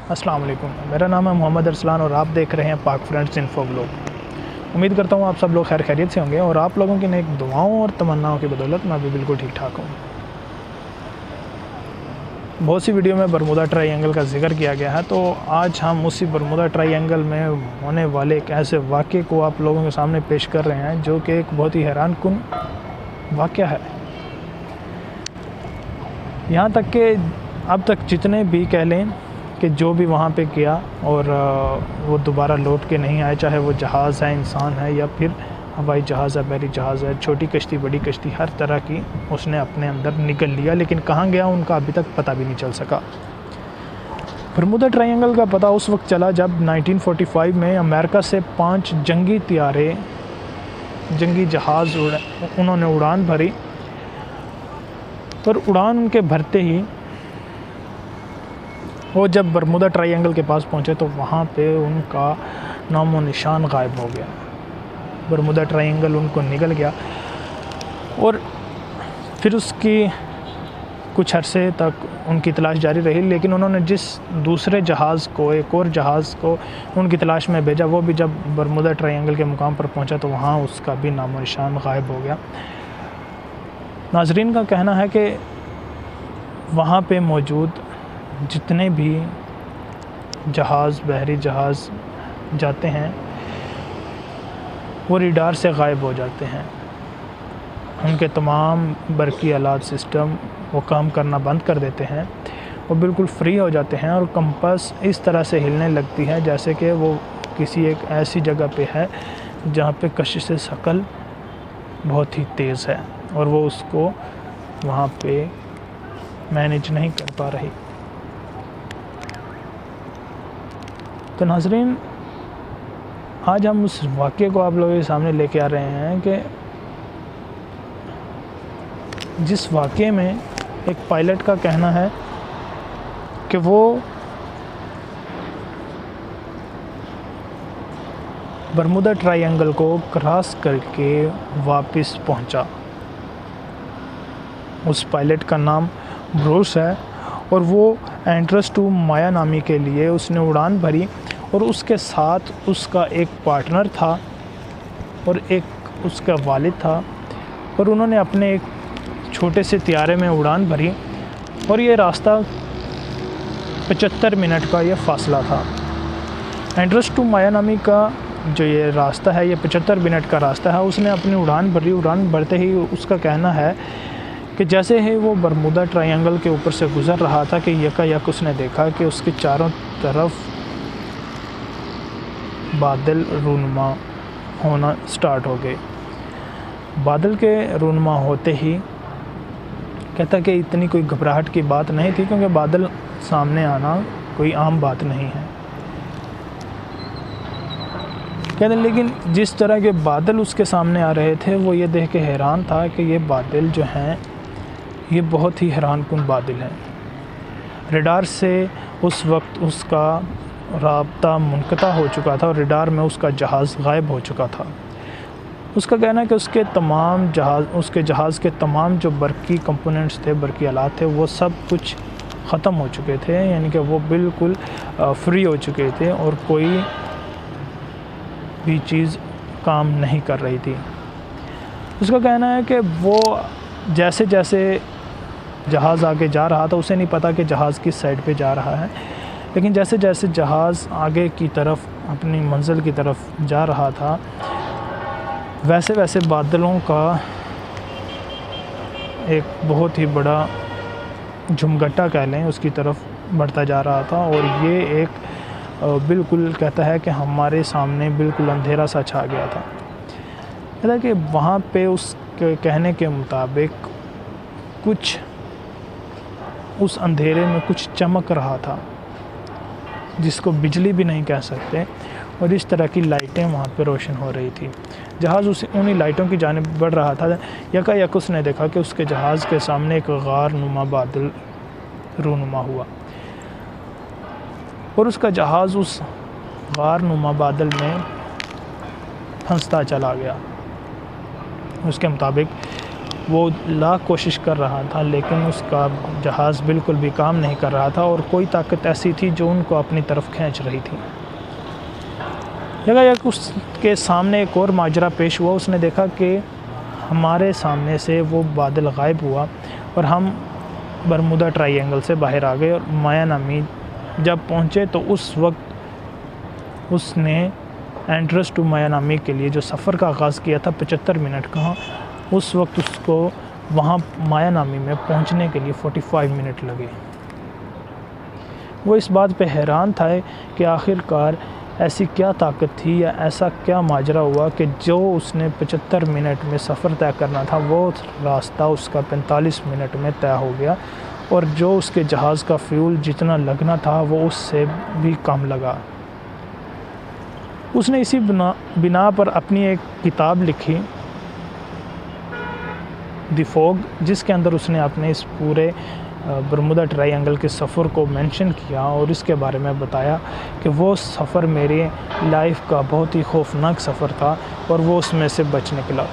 अस्सलाम वालेकुम। मेरा नाम है मोहम्मद अरसलान और आप देख रहे हैं पाक फ्रेंड्स इन्फो ब्लॉग। उम्मीद करता हूँ आप सब लोग खैर खैरियत से होंगे और आप लोगों की नेक दुआओं और तमन्नाओं की बदौलत मैं भी बिल्कुल ठीक ठाक हूँ। बहुत सी वीडियो में बरमुदा ट्रायंगल का जिक्र किया गया है, तो आज हम उसी बरमुदा ट्रायंगल में होने वाले एक ऐसे वाक़े को आप लोगों के सामने पेश कर रहे हैं जो कि एक बहुत ही हैरानकुन वाक़या है। यहाँ तक कि अब तक जितने भी कह लें कि जो भी वहाँ पे किया और वो दोबारा लौट के नहीं आए, चाहे वो जहाज़ है, इंसान है या फिर हवाई जहाज़ है, बहरी जहाज़ है, छोटी कश्ती, बड़ी कश्ती, हर तरह की उसने अपने अंदर निकल लिया, लेकिन कहाँ गया उनका अभी तक पता भी नहीं चल सका। बरमुदा ट्रायंगल का पता उस वक्त चला जब 1945 में अमेरिका से 5 जंगी तैयारे, जंगी जहाज़ उन्होंने उड़ान भरी और उड़ान उनके भरते ही वो जब बरमुदा ट्रायंगल के पास पहुँचे तो वहाँ पे उनका नामो निशान गायब हो गया। बरमुदा ट्रायंगल उनको निकल गया और फिर उसकी कुछ अरसे तक उनकी तलाश जारी रही, लेकिन उन्होंने जिस दूसरे जहाज़ को, एक और जहाज़ को उनकी तलाश में भेजा, वो भी जब बरमुदा ट्रायंगल के मुकाम पर पहुँचा तो वहाँ उसका भी नामो निशान गायब हो गया। नाजरीन का कहना है कि वहाँ पे मौजूद जितने भी जहाज़, बहरी जहाज़ जाते हैं वो रडार से गायब हो जाते हैं। उनके तमाम बरकी आलात सिस्टम वो काम करना बंद कर देते हैं, वो बिल्कुल फ्री हो जाते हैं और कंपास इस तरह से हिलने लगती है जैसे कि वो किसी एक ऐसी जगह पे है जहाँ पे कशिश शकल बहुत ही तेज़ है और वो उसको वहाँ पे मैनेज नहीं कर पा रही। तो नाज़रीन, आज हम उस वाक़े को आप लोगों के सामने लेके आ रहे हैं कि जिस वाक़े में एक पायलट का कहना है कि वो बरमुदा ट्रायंगल को क्रॉस करके वापस पहुंचा। उस पायलट का नाम ब्रूस है और वो एंट्रस टू मायानामी के लिए उसने उड़ान भरी और उसके साथ उसका एक पार्टनर था और एक उसका वालिद था और उन्होंने अपने एक छोटे से त्यारे में उड़ान भरी और ये रास्ता 75 मिनट का ये फ़ासला था। एंट्रस टू मायानामी का जो ये रास्ता है, ये 75 मिनट का रास्ता है। उसने अपनी उड़ान भरी, उड़ान भरते ही उसका कहना है कि जैसे ही वो बरमुदा ट्रायंगल के ऊपर से गुज़र रहा था कि यकायक उसने देखा कि उसके चारों तरफ बादल रूनुमा होना स्टार्ट हो गए। बादल के रूनुमा होते ही कहता कि इतनी कोई घबराहट की बात नहीं थी, क्योंकि बादल सामने आना कोई आम बात नहीं है। कहते लेकिन जिस तरह के बादल उसके सामने आ रहे थे वो ये देख के हैरान था कि ये बादल जो हैं ये बहुत ही हैरानकुन बादल हैं। रडार से उस वक्त उसका राब्ता मुनक़ता हो चुका था और रडार में उसका जहाज़ गायब हो चुका था। उसका कहना है कि उसके जहाज़ के तमाम जो बरकी कंपोनेंट्स थे, बरकी आलात थे, वो सब कुछ ख़त्म हो चुके थे, यानी कि वो बिल्कुल फ्री हो चुके थे और कोई भी चीज़ काम नहीं कर रही थी। उसका कहना है कि वो जैसे जैसे जहाज़ आगे जा रहा था, उसे नहीं पता कि जहाज़ किस साइड पे जा रहा है, लेकिन जैसे जैसे जहाज़ आगे की तरफ अपनी मंजिल की तरफ जा रहा था वैसे वैसे बादलों का एक बहुत ही बड़ा झुमगट्टा कह लें उसकी तरफ बढ़ता जा रहा था और ये एक बिल्कुल कहता है कि हमारे सामने बिल्कुल अंधेरा सा छा गया था। कहता कि वहाँ पे उसके कहने के मुताबिक कुछ उस अंधेरे में कुछ चमक रहा था जिसको बिजली भी नहीं कह सकते, और इस तरह की लाइटें वहाँ पे रोशन हो रही थी। जहाज़ उन्हीं लाइटों की जानिब बढ़ रहा था। यकायक उसने देखा कि उसके जहाज़ के सामने एक गार नुमा बादल रूनुमा हुआ और उसका जहाज़ उस गार नुमा बादल में फंसता चला गया। उसके मुताबिक वो लाख कोशिश कर रहा था, लेकिन उसका जहाज़ बिल्कुल भी काम नहीं कर रहा था और कोई ताकत ऐसी थी जो उनको अपनी तरफ खींच रही थी। यकायक उसके सामने एक और माजरा पेश हुआ। उसने देखा कि हमारे सामने से वो बादल गायब हुआ और हम बरमुदा ट्रायंगल से बाहर आ गए। और माया नामी जब पहुँचे तो उस वक्त उसने एंट्रेंस टू माया नामी के लिए जो सफ़र का आगाज़ किया था 75 मिनट का, उस वक्त उसको वहाँ माया नामी में पहुँचने के लिए 45 मिनट लगे। वो इस बात पे हैरान था कि आखिरकार ऐसी क्या ताकत थी या ऐसा क्या माजरा हुआ कि जो उसने 75 मिनट में सफ़र तय करना था वो रास्ता उसका 45 मिनट में तय हो गया, और जो उसके जहाज़ का फ्यूल जितना लगना था वो उससे भी कम लगा। उसने इसी बिना पर अपनी एक किताब लिखी, द फॉग, जिसके अंदर उसने अपने इस पूरे बरमुदा ट्रायंगल के सफ़र को मेंशन किया और इसके बारे में बताया कि वो सफ़र मेरे लाइफ का बहुत ही खौफनाक सफ़र था और वो उसमें से बच निकला।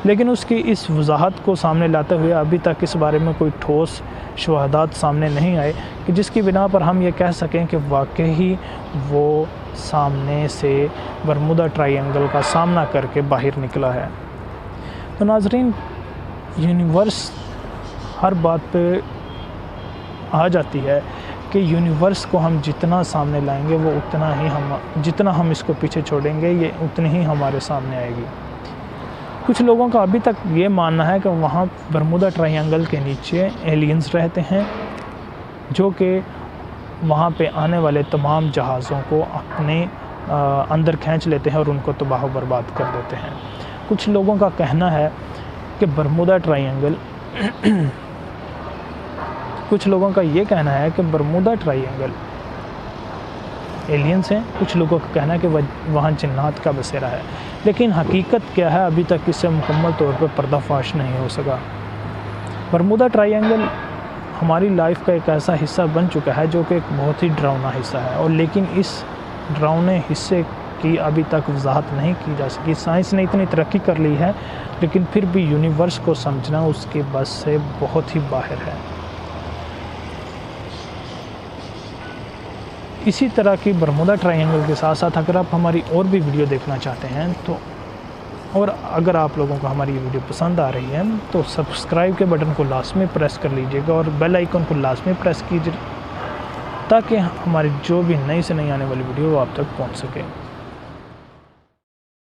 लेकिन उसकी इस वजाहत को सामने लाते हुए अभी तक इस बारे में कोई ठोस शहादत सामने नहीं आए कि जिसकी बिना पर हम ये कह सकें कि वाकई वो सामने से बरमुदा ट्रायंगल का सामना करके बाहर निकला है। तो नाज़रीन, यूनिवर्स हर बात पे आ जाती है कि यूनिवर्स को हम जितना सामने लाएंगे वो उतना ही जितना हम इसको पीछे छोड़ेंगे ये उतनी ही हमारे सामने आएगी। कुछ लोगों का अभी तक ये मानना है कि वहाँ बरमुदा ट्रायंगल के नीचे एलियंस रहते हैं जो कि वहाँ पे आने वाले तमाम जहाज़ों को अपने अंदर खींच लेते हैं और उनको तबाह बर्बाद कर देते हैं। कुछ लोगों का कहना है कि बरमुदा ट्रायंगल कुछ लोगों का ये कहना है कि बरमुदा ट्रायंगल एलियंस हैं, कुछ लोगों का कहना है कि वहाँ जिन्नात का बसेरा है। लेकिन हकीकत क्या है अभी तक इससे मुकम्मल तौर पर पर्दाफाश नहीं हो सका। बरमुदा ट्रायंगल हमारी लाइफ का एक ऐसा हिस्सा बन चुका है जो कि एक बहुत ही डरावना हिस्सा है, और लेकिन इस डरावने हिस्से की अभी तक वजाहत नहीं की जा सकी। साइंस ने इतनी तरक्की कर ली है, लेकिन फिर भी यूनिवर्स को समझना उसके बस से बहुत ही बाहर है। इसी तरह की बरमुदा ट्रायंगल के साथ साथ अगर आप हमारी और भी वीडियो देखना चाहते हैं तो, और अगर आप लोगों को हमारी ये वीडियो पसंद आ रही है तो सब्सक्राइब के बटन को लाजमी प्रेस कर लीजिएगा और बेल आइकन को लाजमी प्रेस कीजिए ताकि हमारी जो भी नई से नई आने वाली वीडियो वो आप तक पहुंच सके।